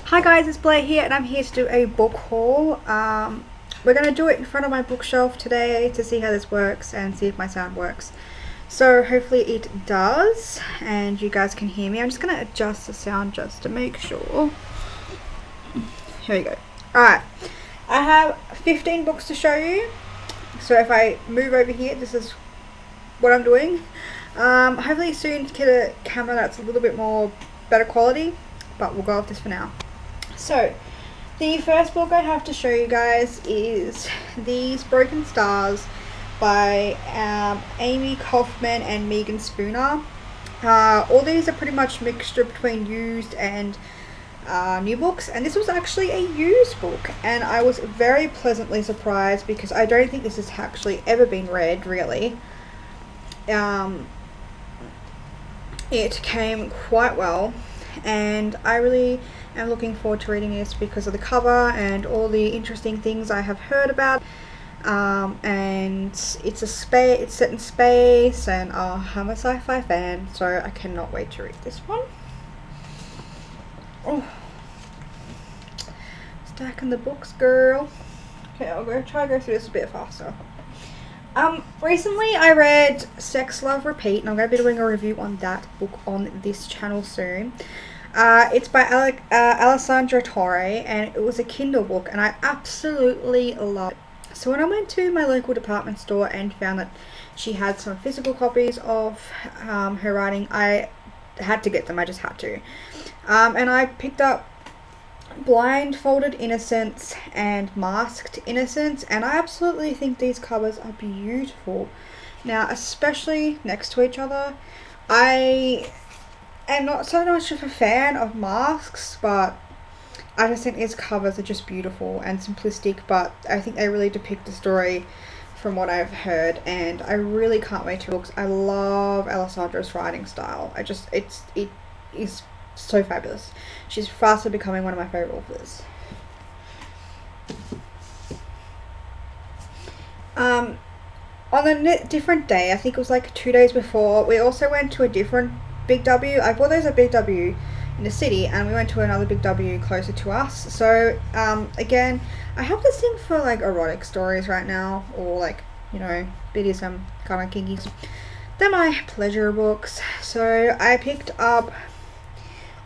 Hi guys, it's Blair here and I'm here to do a book haul. We're going to do it in front of my bookshelf today to see how this works and see if my sound works. So hopefully it does and you guys can hear me. I'm just going to adjust the sound just to make sure. Here we go. Alright, I have 15 books to show you. So if I move over here, this is what I'm doing. Hopefully soon to get a camera that's a little bit more better quality, but we'll go off this for now. So, the first book I have to show you guys is These Broken Stars by Amy Kaufman and Megan Spooner. All these are pretty much mixture between used and new books, and this was actually a used book, and I was very pleasantly surprised because I don't think this has actually ever been read, really. It came quite well, and I really am looking forward to reading this because of the cover and all the interesting things I have heard about. And it's set in space, and I'm a sci-fi fan, so I cannot wait to read this one. Oh, stacking the books, girl. Okay, I'll try to go through this a bit faster. Recently I read Sex, Love, Repeat, and I'm going to be doing a review on that book on this channel soon. It's by Alessandra Torre, and it was a Kindle book, and I absolutely loved it. So when I went to my local department store and found that she had some physical copies of her writing, I had to get them. I just had to. And I picked up Blindfolded Innocence and Masked Innocence, and I absolutely think these covers are beautiful. Now, especially next to each other. I am not so much of a fan of masks, but I just think these covers are just beautiful and simplistic, but I think they really depict the story from what I've heard, and I really can't wait to look. I love Alessandra's writing style. It is so fabulous. She's fast becoming one of my favorite authors. On a different day, I think it was like 2 days before, we also went to a different Big W. I bought those at Big W in the city, and we went to another Big W closer to us. So again, I have this thing for like erotic stories right now, or like, you know, BDSM kind of kinky. They're my pleasure books. So I picked up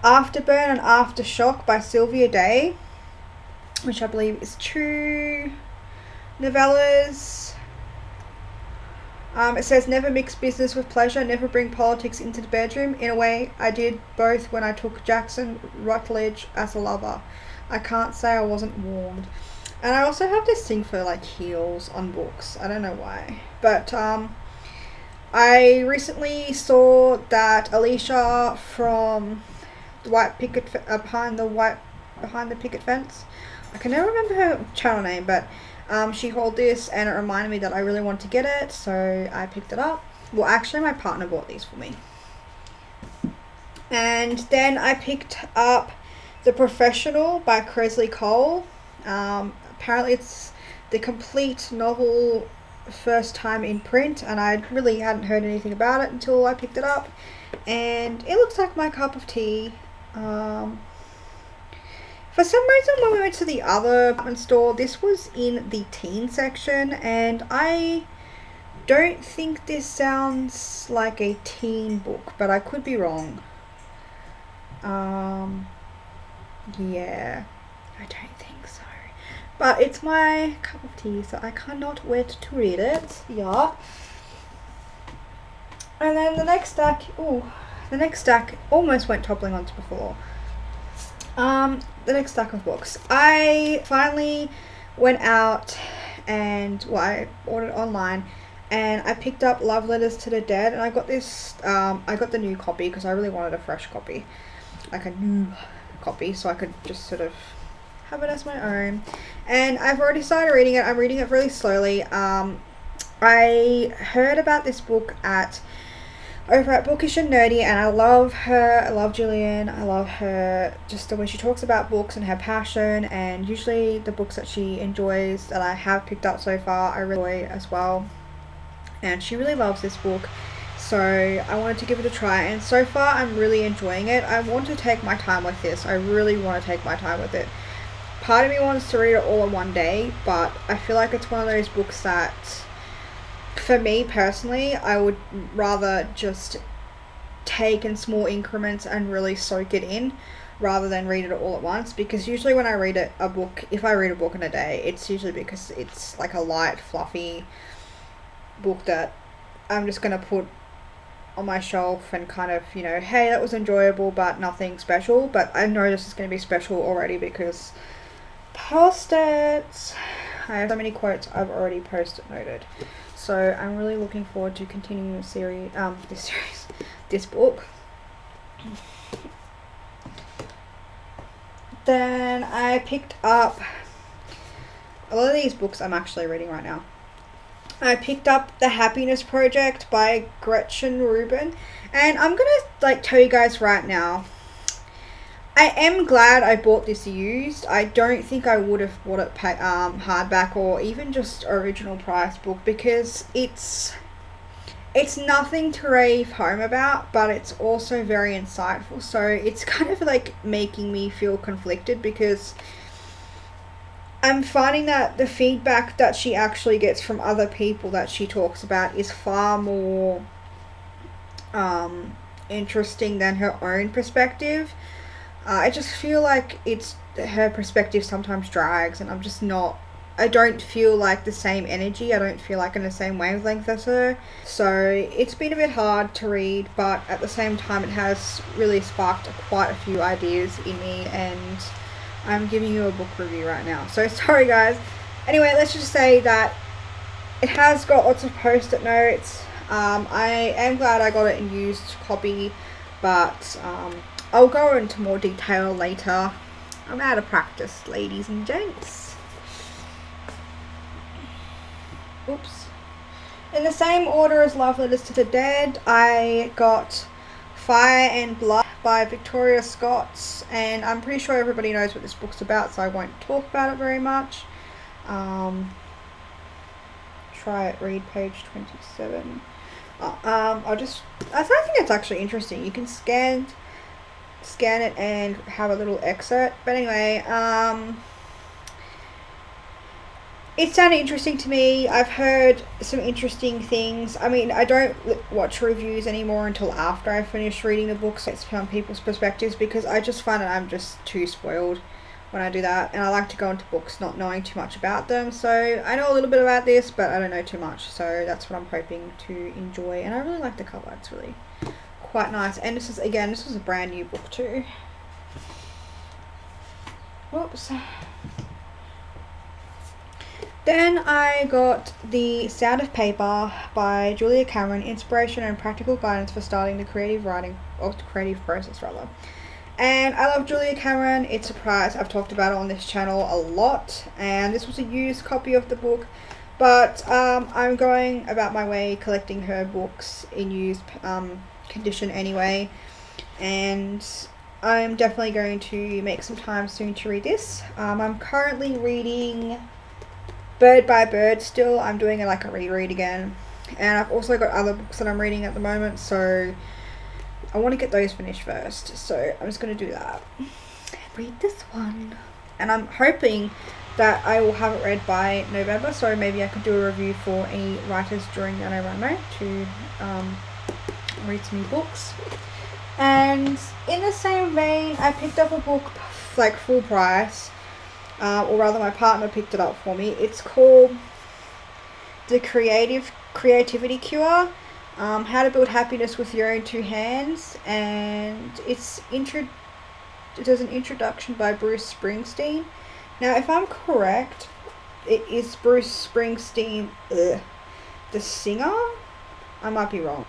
Afterburn and Aftershock by Sylvia Day, which I believe is 2 novellas. It says, never mix business with pleasure, never bring politics into the bedroom. In a way, I did both when I took Jackson Rutledge as a lover. I can't say I wasn't warned. And I also have this thing for like heels on books. I don't know why. But I recently saw that Alicia from White Picket behind the picket fence. I can never remember her channel name, but she hauled this, and it reminded me that I really wanted to get it, so I picked it up. Well, actually, my partner bought these for me. And then I picked up The Professional by Cresley Cole. Apparently, it's the complete novel, first time in print, and I really hadn't heard anything about it until I picked it up, and it looks like my cup of tea. For some reason, when we went to the other department store, this was in the teen section, and I don't think this sounds like a teen book, but I could be wrong. Yeah, I don't think so. But it's my cup of tea, so I cannot wait to read it. Yeah. And then the next stack, almost went toppling onto before. The next stack of books. I finally went out and, well, I ordered online, and I picked up Love Letters to the Dead, and I got this, I got the new copy because I really wanted a fresh copy, like a new copy, so I could just sort of have it as my own. And I've already started reading it. I'm reading it really slowly. I heard about this book over at Bookish and Nerdy, and I love her. I love Gillian. I love her, just the way she talks about books and her passion, and usually the books that she enjoys that I have picked up so far I really enjoy as well, and she really loves this book. so I wanted to give it a try, and so far I'm really enjoying it. I want to take my time with this. I really want to take my time with it. Part of me wants to read it all in one day, but I feel like it's one of those books that, for me personally, I would rather just take in small increments and really soak it in rather than read it all at once, because usually when I read if I read a book in a day, it's usually because it's like a light, fluffy book that I'm just going to put on my shelf and kind of, you know, hey, that was enjoyable but nothing special. But I know this is going to be special already because post-its. I have so many quotes I've already post-it noted. So I'm really looking forward to continuing this book. Then I picked up a lot of these books I'm actually reading right now. I picked up The Happiness Project by Gretchen Rubin, and I'm gonna tell you guys right now, I am glad I bought this used. I don't think I would have bought it hardback or even just original price book, because it's nothing to rave home about, but it's also very insightful. So it's kind of like making me feel conflicted, because I'm finding that the feedback that she actually gets from other people that she talks about is far more interesting than her own perspective. I just feel like her perspective sometimes drags, and I don't feel like the same energy. I don't feel like in the same wavelength as her. So it's been a bit hard to read, but at the same time it has really sparked quite a few ideas in me, and I'm giving you a book review right now. So sorry guys. Anyway, let's just say that it has got lots of post-it notes. I am glad I got it in used copy, but I'll go into more detail later. I'm out of practice, ladies and gents. Oops. In the same order as Love Letters to the Dead, I got Fire and Blood by Victoria Scott, and I'm pretty sure everybody knows what this book's about, so I won't talk about it very much. Try it, read page 27. I think it's actually interesting. You can scan it and have a little excerpt, but anyway, it sounded interesting to me. I've heard some interesting things. I mean, I don't watch reviews anymore until after I finish reading the book, so it's from people's perspectives, because I just find that I'm just too spoiled when I do that, and I like to go into books not knowing too much about them. So I know a little bit about this, but I don't know too much, so that's what I'm hoping to enjoy. And I really like the cover. It's really quite nice, and this was a brand new book too. Whoops. Then I got The Sound of Paper by Julia Cameron, inspiration and practical guidance for starting the creative process. And I love Julia Cameron. It's a prize. I've talked about it on this channel a lot, and this was a used copy of the book, but I'm going about my way collecting her books in used condition anyway, and I'm definitely going to make some time soon to read this. I'm currently reading Bird by Bird still. I'm doing it like a reread again, and I've also got other books that I'm reading at the moment, so I want to get those finished first. So I'm just going to do that. Read this one, and I'm hoping that I will have it read by November, so maybe I could do a review for any writers during the NaNoWriMo to read some new books. And in the same vein, I picked up a book like full price, or rather my partner picked it up for me. It's called The Creativity Cure, How to Build Happiness with Your Own Two Hands, and there's an introduction by Bruce Springsteen. Now, if I'm correct, it is Bruce Springsteen, the singer? I might be wrong.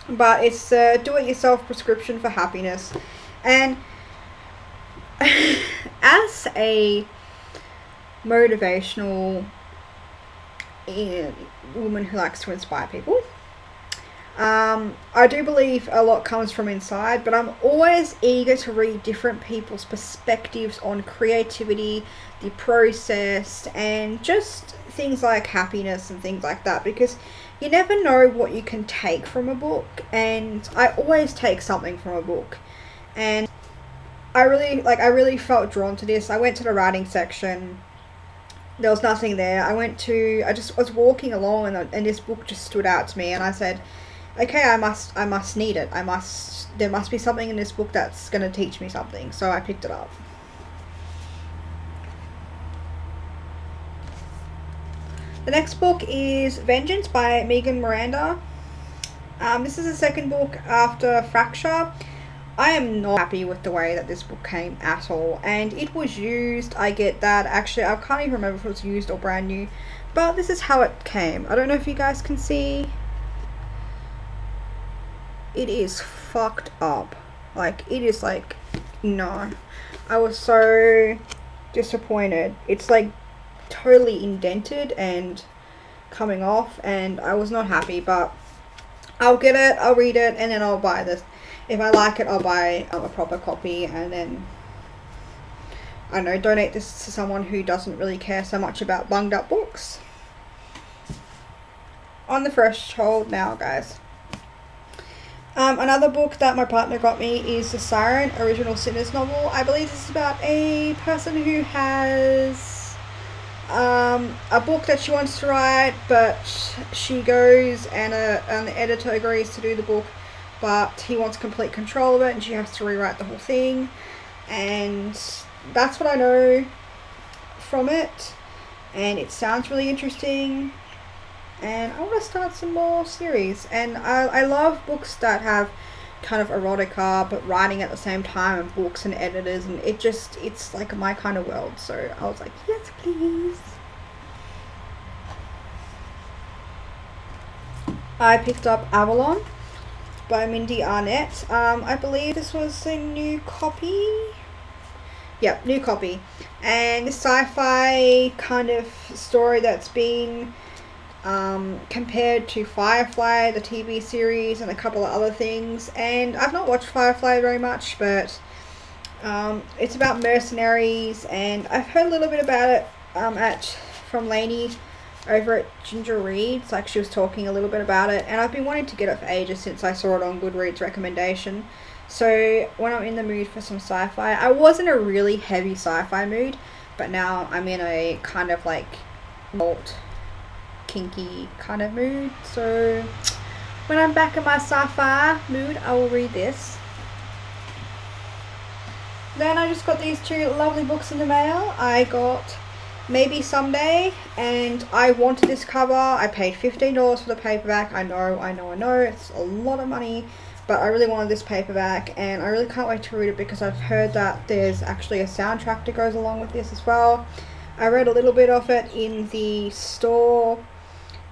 But it's a do-it-yourself prescription for happiness. And as a motivational woman who likes to inspire people, I do believe a lot comes from inside, but I'm always eager to read different people's perspectives on creativity, the process, and just things like happiness and things like that, because you never know what you can take from a book, and I always take something from a book. And I really felt drawn to this. I went to the writing section. There was nothing there. I just was walking along, and this book just stood out to me, and I said, okay, I must need it. There must be something in this book that's going to teach me something. So I picked it up. The next book is Vengeance by Miranda. This is the second book after Fracture. I am not happy with the way that this book came at all, and it was used. I get that. Actually, I can't even remember if it was used or brand new, but this is how it came. I don't know if you guys can see. It is fucked up. Like, it is like, no. I was so disappointed. It's like totally indented and coming off, and I was not happy, but I'll get it, I'll read it, and then I'll buy this. If I like it, I'll buy a proper copy, and then, I don't know, donate this to someone who doesn't really care so much about bunged up books. On the threshold now, guys. Another book that my partner got me is the Siren Sinners novel. I believe this is about a person who has a book that she wants to write, but she goes and an editor agrees to do the book, but he wants complete control of it, and she has to rewrite the whole thing. And that's what I know from it, and it sounds really interesting. And I want to start some more series. And I love books that have kind of erotica, but writing at the same time, and books and editors, and it's like my kind of world. So I was like, yes, please. I picked up Avalon by Mindy Arnett. I believe this was a new copy. Yep, new copy. And the sci-fi kind of story that's been compared to Firefly, the TV series, and a couple of other things. And I've not watched Firefly very much, but it's about mercenaries, and I've heard a little bit about it from Lainey over at Ginger Reads. Like, she was talking a little bit about it, and I've been wanting to get it for ages since I saw it on Goodreads recommendation. So when I'm in the mood for some sci-fi, I was in a really heavy sci-fi mood, but now I'm in a kind of like alt kinky kind of mood. So when I'm back in my sci-fi mood, I will read this. Then I just got these two lovely books in the mail. I got Maybe Someday, and I wanted this cover. I paid $15 for the paperback. I know, it's a lot of money, but I really wanted this paperback, and I really can't wait to read it because I've heard that there's actually a soundtrack that goes along with this as well. I read a little bit of it in the store.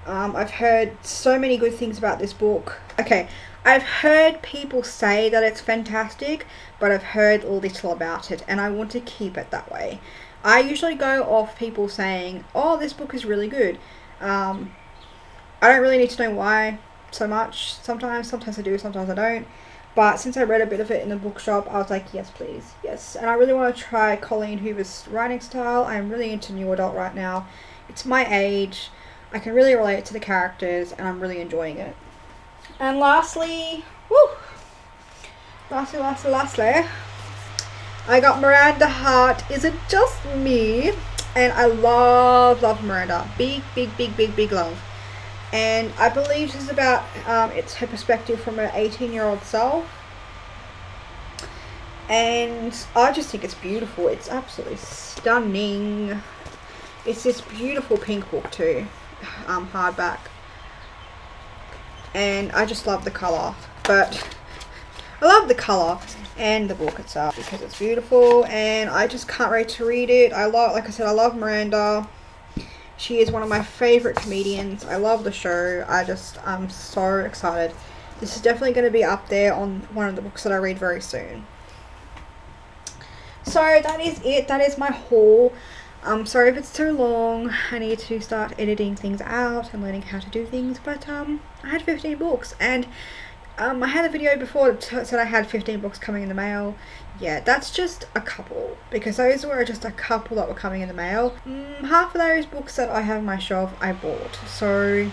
I've heard so many good things about this book. Okay, I've heard people say that it's fantastic, but I've heard little about it, and I want to keep it that way. I usually go off people saying, oh, this book is really good. I don't really need to know why so much. Sometimes I do, sometimes I don't. But since I read a bit of it in the bookshop, I was like, yes, please, yes. And I really want to try Colleen Hoover's writing style. I'm really into new adult right now. It's my age. I can really relate to the characters, and I'm really enjoying it. And lastly, lastly, I got Miranda Heart, Is It Just Me? And I love Miranda. Big love. And I believe this is about, it's her perspective from her 18-year-old self. And I just think it's beautiful. It's absolutely stunning. It's this beautiful pink book too, hardback. And I just love the colour. But I love the colour and the book itself because it's beautiful, and I just can't wait to read it. Like I said, I love Miranda. She is one of my favourite comedians. I love the show. I'm so excited. This is definitely going to be up there on one of the books that I read very soon. So that is it. That is my haul. I'm sorry if it's too long. I need to start editing things out and learning how to do things, but I had 15 books, and I had a video before that said I had 15 books coming in the mail. Yeah, that's just a couple, because those were just a couple that were coming in the mail. Half of those books that I have on my shelf I bought, so...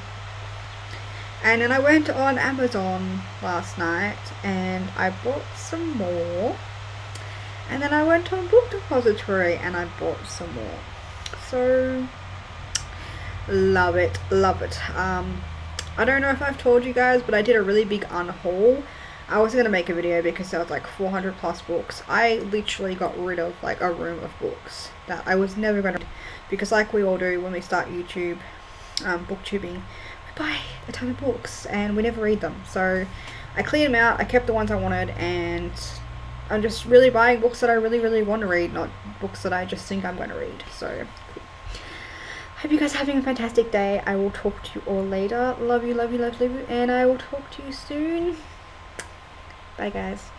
And then I went on Amazon last night and I bought some more. And then I went on Book Depository and I bought some more. So, love it, love it. I don't know if I've told you guys, but I did a really big unhaul. I was going to make a video because there was like 400 plus books. I literally got rid of like a room of books that I was never going to, because like we all do when we start YouTube, booktubing, we buy a ton of books and we never read them. So I cleaned them out, I kept the ones I wanted, and I'm just really buying books that I really want to read, not books that I just think I'm going to read. So hope you guys are having a fantastic day. I will talk to you all later. Love you, love you, love you, and I will talk to you soon. Bye guys.